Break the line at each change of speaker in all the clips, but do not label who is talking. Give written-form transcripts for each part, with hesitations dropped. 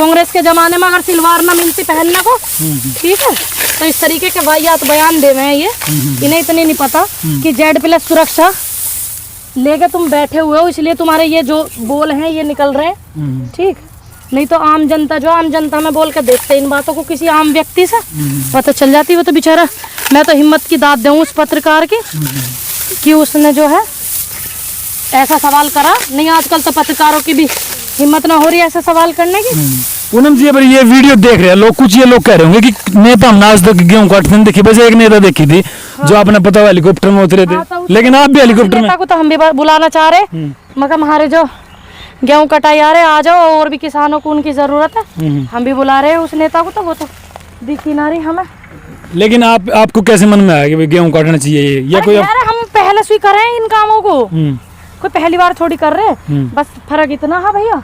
कांग्रेस के जमाने में अगर सिलवार ना मिलती पहनने को, ठीक है, तो इस तरीके के वाहियात बयान दे रहे हैं ये। इन्हें इतनी नहीं पता कि Z+ सुरक्षा लेके तुम बैठे हुए हो, इसलिए तुम्हारे ये जो बोल हैं ये निकल रहे हैं, ठीक। नहीं तो आम जनता में बोल के देखते इन बातों को किसी आम व्यक्ति से पता चल जाती। वो तो बेचारा, मैं तो हिम्मत की दाद दूं उस पत्रकार की कि उसने जो है ऐसा सवाल करा। नहीं, आजकल तो पत्रकारों की भी हिम्मत ना हो रही है ऐसा सवाल करने की।
पूनम जी, अगर ये वीडियो देख रहे हैं लोग, कुछ ये लोग कह रहे होंगे कि नेता हमने आज तक गेहूं काटते नहीं देखी। बस एक नेता देखी थी जो आपने पता हेलीकॉप्टर में उतरे थे, लेकिन आप भी हेलीकॉप्टर में।
तो हम भी बुलाना चाह रहे, मगर हमारे जो गेहूं कटाई आ रहे आ जाओ, और भी किसानों को उनकी जरूरत है, हम भी बुला रहे हैं उस नेता को। तो वो तो दिखी ना रही हमें।
लेकिन आपको कैसे मन में आया कि गेहूं काटना चाहिए या कोई?
हम पहले से कर रहे हैं इन कामों को, कोई पहली बार थोड़ी कर रहे हैं। बस फर्क इतना है भैया,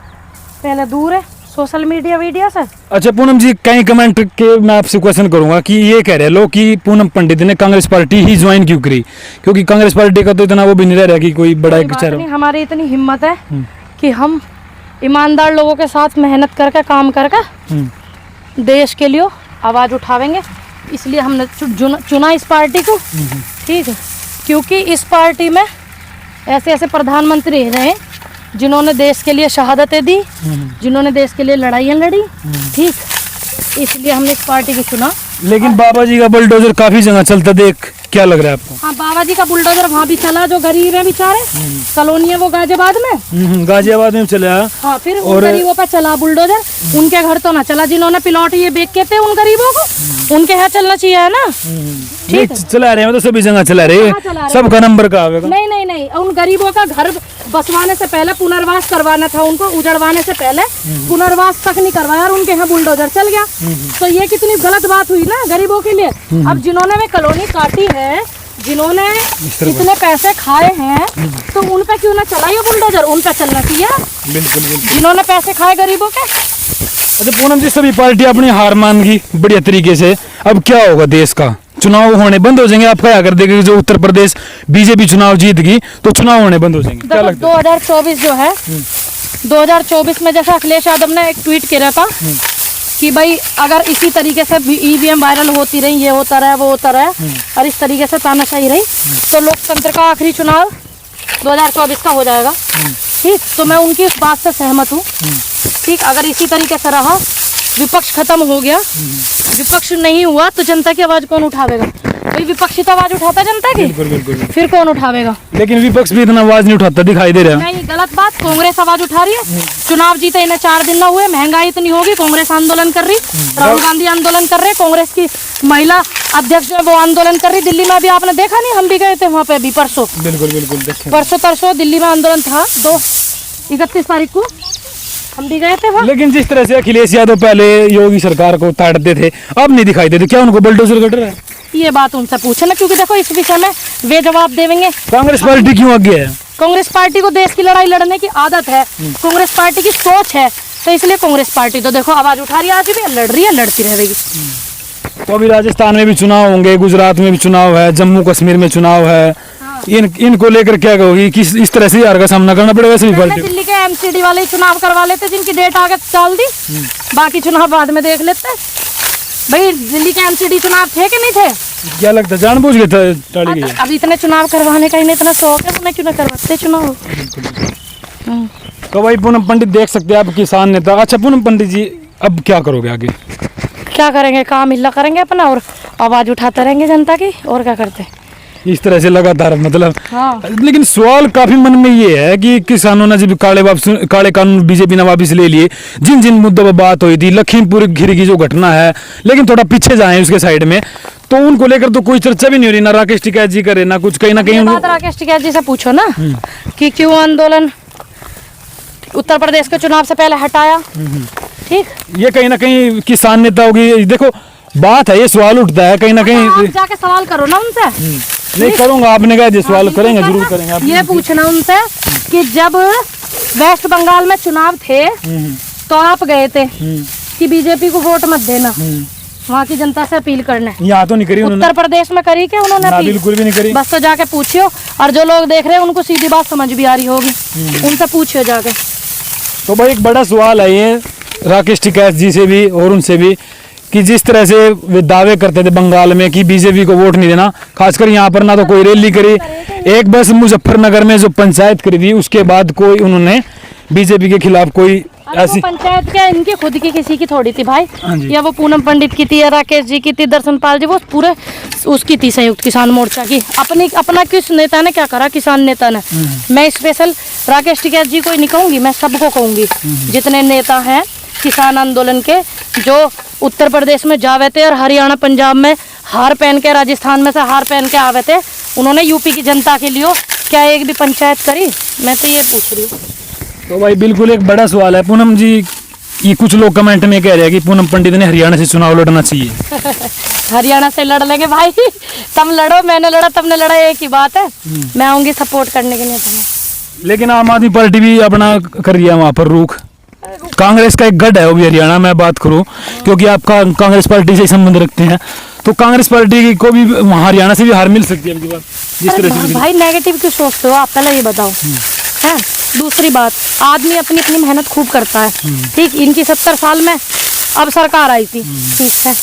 पहले दूर है सोशल मीडिया से।
अच्छा पूनम जी, कई कमेंट के मैं आपसे क्वेश्चन करूंगा कि ये कह रहे लोग कि पूनम पंडित ने कांग्रेस पार्टी ही ज्वाइन क्यों करी, क्योंकि कांग्रेस पार्टी का तो इतना वो भी नहीं रह रहा कि कोई बड़ा एक विचार हो।
हमारी इतनी हिम्मत है कि हम ईमानदार लोगों के साथ मेहनत करके काम करके देश के लिए आवाज उठावेंगे, इसलिए हमने चुना इस पार्टी को, ठीक है। क्योंकि इस पार्टी में ऐसे ऐसे प्रधानमंत्री रहे जिन्होंने देश के लिए शहादतें दी, जिन्होंने देश के लिए लड़ाइयाँ लड़ी, ठीक, इसलिए हमने इस पार्टी को चुना।
लेकिन बाबा जी का बुलडोजर काफी जगह चलता देख, क्या लग रहा है आपको?
हाँ, बाबा जी का बुलडोजर वहाँ भी चला, जो गरीब है बेचारे, कॉलोनी है वो गाजियाबाद में,
गाजियाबाद में चला।
हाँ, फिर उन गरीबों पर चला बुलडोजर। उनके घर तो ना चला, जिन्होंने प्लॉट ये बेच के थे उन गरीबों को, उनके यहाँ चलना चाहिए है ना, ठीक है।
चला रहे हैं तो सभी जगह चला रहे, सबका नंबर का आवेगा।
नहीं, उन गरीबों का घर बसवाने से पहले पुनर्वास करवाना था उनको, उजड़वाने से पहले पुनर्वास तक नहीं करवाया और उनके यहाँ बुलडोजर चल गया। तो ये कितनी गलत बात हुई ना गरीबों के लिए। अब जिन्होंने वे कॉलोनी काटी है, जिन्होंने इतने पैसे खाए हैं, तो उन पे क्यों ना चला ये बुलडोजर, उन पे चलना चाहिए।
बिल्कुल,
जिन्होंने पैसे खाए गरीबों के।
अच्छा पूनम जी, सभी पार्टी अपनी हार मान गई बढ़िया तरीके से, अब क्या होगा? देश का चुनाव होने बंद हो जाएंगे? आप क्या कर देंगे? जो उत्तर प्रदेश बीजेपी चुनाव जीत गई तो चुनाव होने बंद हो जाएंगे, क्या लगता है?
2024 जो है, 2024 में जैसा अखिलेश यादव ने एक ट्वीट किया था कि भाई अगर इसी तरीके से EVM वायरल होती रही, ये होता रहा वो होता रहा, और इस तरीके से तानाशाही रही, तो लोकतंत्र का आखिरी चुनाव 2024 का हो जाएगा, ठीक। तो मैं उनकी इस बात से सहमत हूँ, ठीक। अगर इसी तरीके से रहा, विपक्ष खत्म हो गया, विपक्ष नहीं हुआ, तो जनता की आवाज कौन उठावेगा? कोई विपक्षी तो आवाज उठाता जनता की, बिल्कुल। फिर कौन उठावेगा?
लेकिन विपक्ष भी इतना आवाज नहीं उठाता दिखाई दे रहा है।
नहीं, गलत बात। कांग्रेस आवाज उठा रही है। चुनाव जीते इन्हें 4 दिन ना हुए, महंगाई इतनी होगी, कांग्रेस आंदोलन कर रही, राहुल गांधी आंदोलन कर रहे, कांग्रेस की महिला अध्यक्ष जो है वो आंदोलन कर रही। दिल्ली में अभी आपने देखा नहीं, हम भी गए थे वहाँ पे अभी परसों,
बिल्कुल
परसों तरसों दिल्ली में आंदोलन था, 31 तारीख को हम भी गए थे वहाँ।
लेकिन जिस तरह से अखिलेश यादव पहले योगी सरकार को ताड़ते थे, अब नहीं दिखाई देते, क्या उनको बुलडोजर कट रहा है?
ये बात उनसे पूछे ना, क्योंकि देखो इस विषय में वे जवाब देंगे।
कांग्रेस पार्टी क्यों आगे है?
कांग्रेस पार्टी को देश की लड़ाई लड़ने की आदत है, कांग्रेस पार्टी की सोच है, तो इसलिए कांग्रेस पार्टी तो देखो आवाज उठा रही है, आज भी लड़ रही है, लड़ती रहेगी।
तो अभी राजस्थान में भी चुनाव होंगे, गुजरात में भी चुनाव है, जम्मू कश्मीर में चुनाव है, इनको लेकर क्या कहोगी कि इस तरह से हार का सामना करना पड़ेगा सभी पार्टी?
दिल्ली के MCD वाले चुनाव करवा लेते, जिनकी डेट आगे डाल दी, बाकी चुनाव बाद में देख लेते। भाई दिल्ली के MCD चुनाव थे कि नहीं थे?
क्या लगता है जानबूझ के टाली गई?
अब इतने चुनाव करवाने का इन्हें इतना शौक है, उन्हें क्यों ना करवाते चुनाव।
तो भाई पूनम पंडित देख सकते हैं आप, किसान नेता। अच्छा पूनम पंडित जी, अब क्या करोगे आगे?
क्या करेंगे, काम हिला करेंगे अपना और आवाज उठाते रहेंगे जनता की, और क्या करते
इस तरह से लगातार, मतलब।
हाँ।
लेकिन सवाल काफी मन में ये है कि किसानों ने जब काले कानून बीजेपी ने वापिस ले लिए, जिन जिन मुद्दों पर बात हुई थी, लखीमपुर खीरी की जो घटना है, लेकिन थोड़ा पीछे जाए उसके साइड में, तो उनको लेकर तो कोई चर्चा भी नहीं हो रही, ना राकेश टिकैत जी करे, ना कुछ, कहीं ना कहीं।
बात राकेश टिकैत जी से पूछो ना कि क्यों आंदोलन उत्तर प्रदेश के चुनाव से पहले हटाया, ठीक।
ये कहीं ना कहीं किसान नेताओं की देखो बात है, ये सवाल उठता है कहीं ना कहीं।
आप जाके सवाल करो ना उनसे।
नहीं करूंगा, आपने कहा सवाल करेंगे, जरूर करेंगे। आप
ये पूछना उनसे कि जब वेस्ट बंगाल में चुनाव थे तो आप गए थे कि बीजेपी को वोट मत देना, वहाँ की जनता से अपील करने।
यहाँ तो नहीं करी उन्होंने।
उत्तर प्रदेश में करी क्या उन्होंने अपील?
बिल्कुल भी नहीं करी।
बस तो जाके पूछियो, और जो लोग देख रहे हैं उनको सीधी बात समझ भी आ रही होगी, उनसे पूछियो जाके।
तो भाई एक बड़ा सवाल है ये राकेश टिकैत जी से भी और उनसे भी कि जिस तरह से वे दावे करते थे बंगाल में कि बीजेपी को वोट नहीं देना, खासकर यहाँ पर ना तो कोई रैली करी, एक बस मुजफ्फरनगर में जो पंचायत करी थी उसके बाद कोई उन्होंने बीजेपी के खिलाफ कोई ऐसी
पंचायत क्या इनकी खुद की किसी की थोड़ी थी भाई,
हाँ जी।
या वो पूनम पंडित की थी या राकेश जी की थी, दर्शन पाल जी, वो पूरे उसकी थी संयुक्त किसान मोर्चा की। अपना किस नेता ने क्या करा किसान नेता ने। मैं स्पेशल राकेश टिकैत जी को ही नहीं कहूंगी, मैं सबको कहूंगी जितने नेता हैं किसान आंदोलन के, जो उत्तर प्रदेश में जावे थे और हरियाणा पंजाब में हार पहन के, राजस्थान में से हार पहन के आवे थे, उन्होंने यूपी की जनता के लिए क्या एक भी पंचायत करी? मैं तो ये पूछ रही हूँ।
तो भाई बिल्कुल एक बड़ा सवाल है पूनम जी, कि कुछ लोग कमेंट में कह रहे हैं कि पूनम पंडित ने हरियाणा से चुनाव लड़ना चाहिए।
हरियाणा से लड़ लेंगे भाई, तुम लड़ो, मैंने लड़ा, तुमने लड़ा, एक ही बात है। मैं आऊंगी सपोर्ट करने के लिए तुम्हें।
लेकिन आम आदमी पार्टी भी अपना कर रही है वहाँ पर रुख। कांग्रेस का एक गढ़ है वो भी हरियाणा में बात करूं, क्योंकि आप कांग्रेस पार्टी से संबंध रखते हैं, तो कांग्रेस पार्टी को भी वहाँ हरियाणा से भी हार मिल सकती है आपकी बात जिस तरह से।
भाई नेगेटिव क्यों सोचते हो आप, पहले ये बताओ। है दूसरी बात, आदमी अपनी अपनी मेहनत खूब करता है, ठीक। इनकी 70 साल में अब सरकार आई थी, ठीक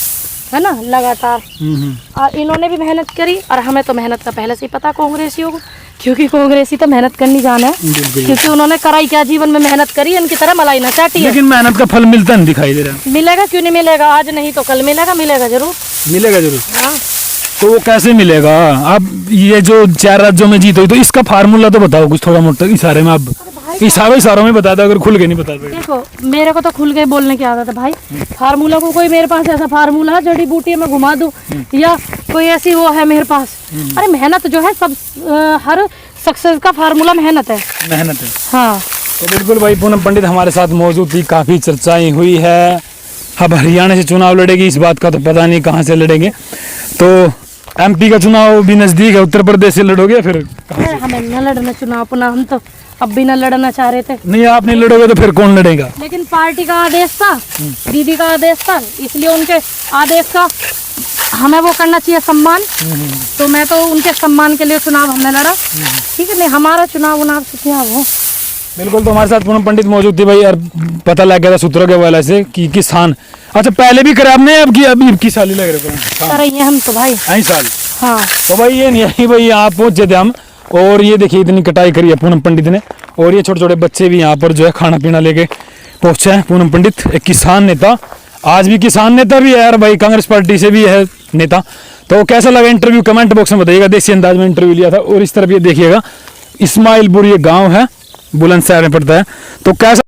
है ना, लगातार। और इन्होंने भी मेहनत करी, और हमें तो मेहनत का पहले से ही पता कांग्रेसियों को, क्योंकि कांग्रेसी तो मेहनत करनी जाना है, क्योंकि उन्होंने कराई क्या जीवन में, मेहनत करी, इनकी तरह मलाई ना चाटी है।
लेकिन मेहनत का फल मिलता नहीं दिखाई दे रहा।
मिलेगा क्यों नहीं मिलेगा, आज नहीं तो कल मिलेगा, मिलेगा जरूर,
मिलेगा जरूर।
हाँ।
तो वो कैसे मिलेगा? अब ये जो 4 राज्यों में जीत हुई, तो इसका फार्मूला तो बताओ कुछ थोड़ा मोटा इशारे में। अब इशारों में बता दो, अगर खुल के नहीं बता दो।
देखो मेरे को तो खुल के बोलने की आदत है भाई, फार्मूला को कोई मेरे पास ऐसा फार्मूला है जड़ी बूटी में घुमा दूं, या कोई ऐसी वो है मेरे पास? अरे मेहनत जो है सब, हर सक्सेस का फार्मूला मेहनत है।
मेहनत है,
हाँ।
तो बिल्कुल भाई पूनम पंडित हमारे साथ मौजूद थी, काफ़ी चर्चाएं हुई है। अब हरियाणा से चुनाव लड़ेगी, इस बात का तो पता नहीं कहाँ से लड़ेंगे। तो एमपी का चुनाव भी नज़दीक है, उत्तर प्रदेश से लड़ोगे फिर?
हमें न लड़ना चुनाव पुनः, हम तो अब भी न लड़ना चाह रहे थे।
नहीं, आप नहीं लड़ोगे तो फिर कौन लड़ेगा?
लेकिन पार्टी का आदेश था, दीदी का आदेश था, इसलिए उनके आदेश का हमें वो करना चाहिए सम्मान। तो मैं तो उनके सम्मान के लिए चुनाव हमने लड़ा, ठीक है। नहीं हमारा चुनाव हो।
बिल्कुल। तो हमारे साथ पूनम पंडित मौजूद थी भाई, और पता लग गया था सूत्रों के हवाले से कि किसान, अच्छा पहले भी करे आपने, अब की अभी की साल ही लग रहे
हैं हम तो भाई,
आई साल।
हाँ।
तो भाई ये नहीं है भाई, यहाँ पहुंचे थे हम, और ये देखिए इतनी कटाई करी है पूनम पंडित ने, और ये छोटे छोटे बच्चे भी यहाँ पर जो है खाना पीना लेके पहुंचे हैं। पूनम पंडित एक किसान नेता, आज भी किसान नेता भी है यार भाई, कांग्रेस पार्टी से भी है नेता। तो कैसा लगा इंटरव्यू कमेंट बॉक्स में बताइएगा, देसी अंदाज में इंटरव्यू लिया था। और इस तरफ ये देखिएगा इस्माइलपुर, ये गाँव है बुलंदशहर में पड़ता है। तो कैसा